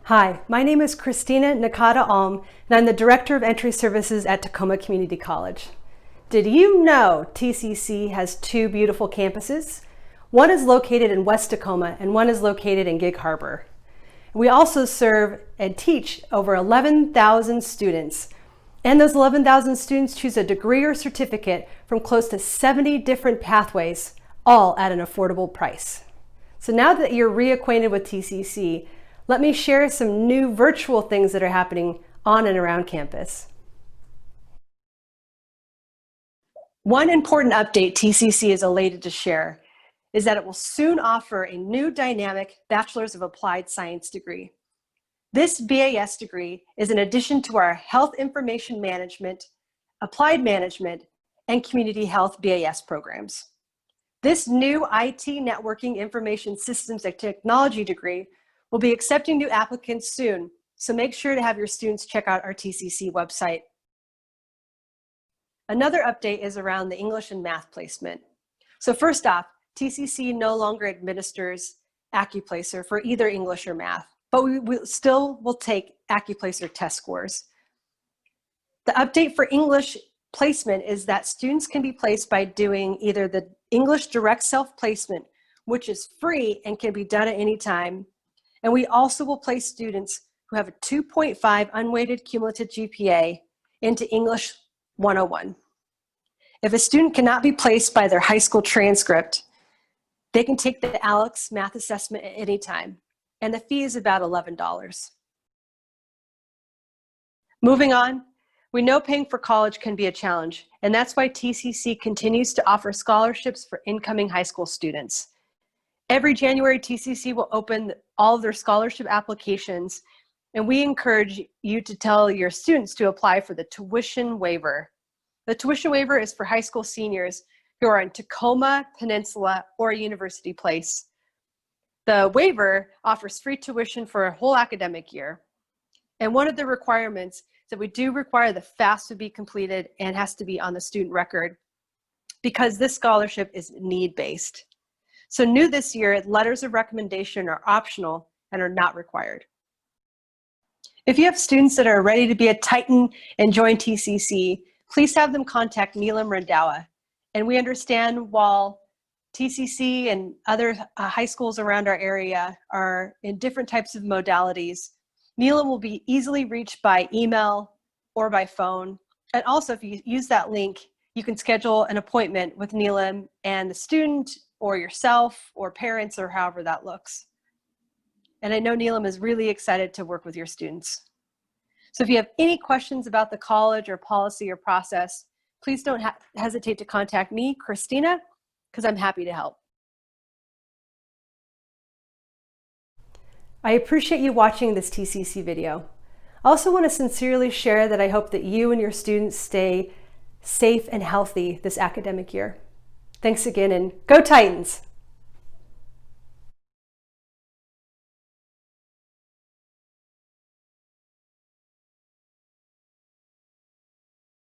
Hi, my name is Christina Nakata Alm, and I'm the Director of Entry Services at Tacoma Community College. Did you know TCC has two beautiful campuses? One is located in West Tacoma and one is located in Gig Harbor. We also serve and teach over 11,000 students. And those 11,000 students choose a degree or certificate from close to 70 different pathways, all at an affordable price. So now that you're reacquainted with TCC, let me share some new virtual things that are happening on and around campus. One important update TCC is elated to share is that it will soon offer a new dynamic Bachelor's of Applied Science degree. This BAS degree is in addition to our Health Information Management, Applied Management, and Community Health BAS programs. This new IT Networking Information Systems and Technology degree will be accepting new applicants soon, so make sure to have your students check out our TCC website. Another update is around the English and math placement. So first off, TCC no longer administers AccuPlacer for either English or math, but we still will take AccuPlacer test scores. The update for English placement is that students can be placed by doing either the English direct self-placement, which is free and can be done at any time, and we also will place students who have a 2.5 unweighted cumulative GPA into English 101. If a student cannot be placed by their high school transcript, they can take the ALEX math assessment at any time, and the fee is about $11. Moving on, we know paying for college can be a challenge, and that's why TCC continues to offer scholarships for incoming high school students. Every January, TCC will open all of their scholarship applications, and we encourage you to tell your students to apply for the tuition waiver. The tuition waiver is for high school seniors who are in Tacoma, Peninsula, or University Place. The waiver offers free tuition for a whole academic year. And one of the requirements is that we do require the FAFSA to be completed and has to be on the student record because this scholarship is need-based. So new this year, letters of recommendation are optional and are not required. If you have students that are ready to be a Titan and join TCC, please have them contact Neelam Randawa. And we understand while TCC and other high schools around our area are in different types of modalities, Neelam will be easily reached by email or by phone. And also, if you use that link, you can schedule an appointment with Neelam and the student or yourself or parents or however that looks. And I know Neelam is really excited to work with your students. So if you have any questions about the college or policy or process, please don't hesitate to contact me, Christina, because I'm happy to help. I appreciate you watching this TCC video. I also want to sincerely share that I hope that you and your students stay safe and healthy this academic year. Thanks again, and go Titans!